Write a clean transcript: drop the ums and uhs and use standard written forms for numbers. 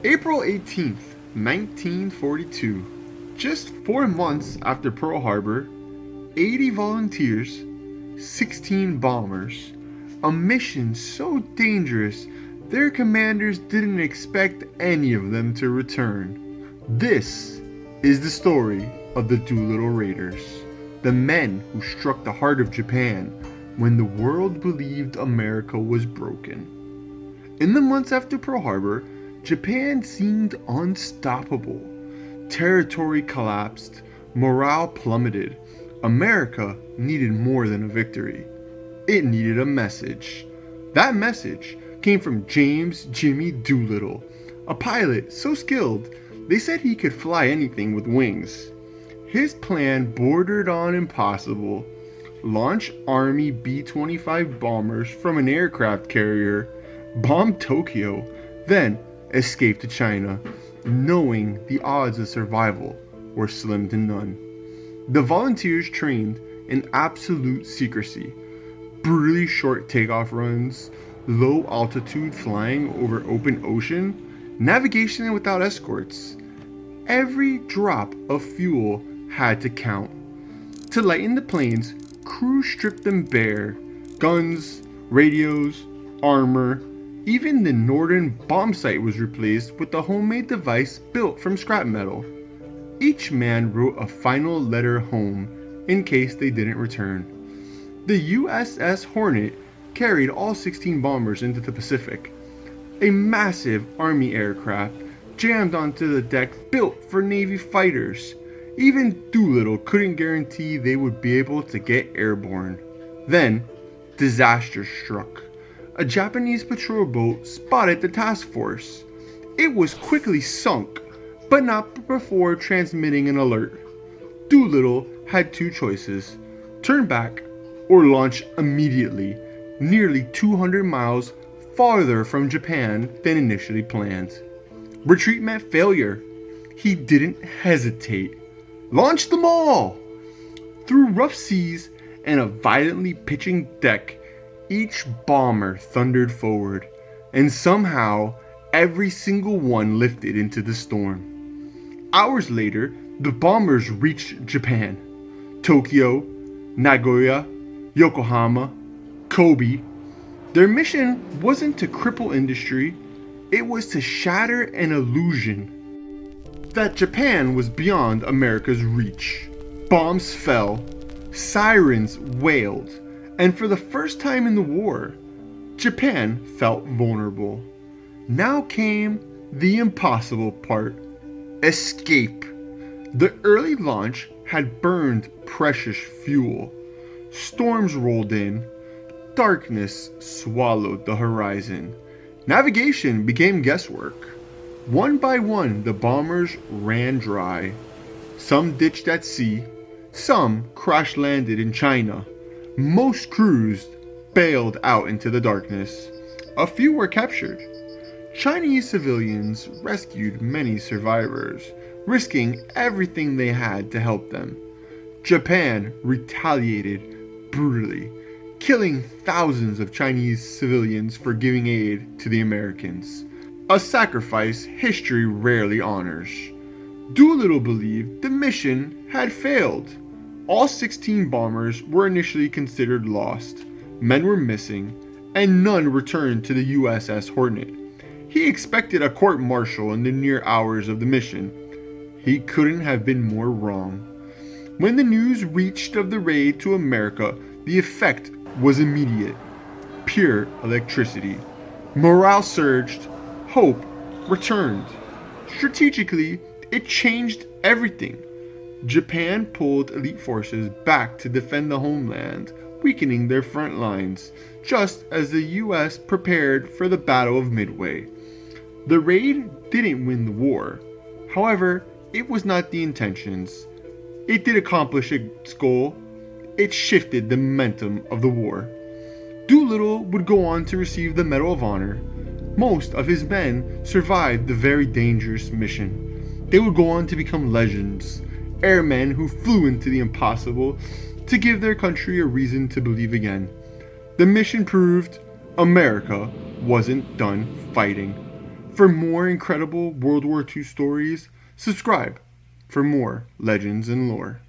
April 18th, 1942. Just 4 months after Pearl Harbor, 80 volunteers, 16 bombers, a mission so dangerous their commanders didn't expect any of them to return. This is the story of the Doolittle Raiders, the men who struck the heart of Japan when the world believed America was broken. In the months after Pearl Harbor, Japan seemed unstoppable. Territory collapsed, morale plummeted. America needed more than a victory. It needed a message. That message came from James Jimmy Doolittle, a pilot so skilled they said he could fly anything with wings. His plan bordered on impossible. Launch Army B-25 bombers from an aircraft carrier, bomb Tokyo, then escape to China, knowing the odds of survival were slim to none. The volunteers trained in absolute secrecy, brutally short takeoff runs, low altitude flying over open ocean, navigation without escorts. Every drop of fuel had to count. To lighten the planes, crews stripped them bare. Guns, radios, armor, even the Norden bomb sight was replaced with a homemade device built from scrap metal. Each man wrote a final letter home in case they didn't return. The USS Hornet carried all 16 bombers into the Pacific. A massive Army aircraft jammed onto the deck built for Navy fighters. Even Doolittle couldn't guarantee they would be able to get airborne. Then, disaster struck. A Japanese patrol boat spotted the task force. It was quickly sunk, but not before transmitting an alert. Doolittle had two choices: turn back or launch immediately, nearly 200 miles farther from Japan than initially planned. Retreat meant failure. He didn't hesitate. Launch them all! Through rough seas and a violently pitching deck, each bomber thundered forward, and somehow every single one lifted into the storm. Hours later, the bombers reached Japan. Tokyo, Nagoya, Yokohama, Kobe. Their mission wasn't to cripple industry, it was to shatter an illusion that Japan was beyond America's reach. Bombs fell, sirens wailed, and for the first time in the war, Japan felt vulnerable. Now came the impossible part: escape. The early launch had burned precious fuel. Storms rolled in. Darkness swallowed the horizon. Navigation became guesswork. One by one, the bombers ran dry. Some ditched at sea. Some crash-landed in China. Most crews bailed out into the darkness. A few were captured. Chinese civilians rescued many survivors, risking everything they had to help them. Japan retaliated brutally, killing thousands of Chinese civilians for giving aid to the Americans, a sacrifice history rarely honors. Doolittle believed the mission had failed. All 16 bombers were initially considered lost. Men were missing, and none returned to the USS Hornet. He expected a court-martial in the near hours of the mission. He couldn't have been more wrong. When the news reached of the raid to America, the effect was immediate. Pure electricity. Morale surged. Hope returned. Strategically, it changed everything. Japan pulled elite forces back to defend the homeland, weakening their front lines, just as the US prepared for the Battle of Midway. The raid didn't win the war. However, it was not the intentions. It did accomplish its goal. It shifted the momentum of the war. Doolittle would go on to receive the Medal of Honor. Most of his men survived the very dangerous mission. They would go on to become legends, airmen who flew into the impossible to give their country a reason to believe again. The mission proved America wasn't done fighting. For more incredible World War II stories, subscribe for more legends and lore.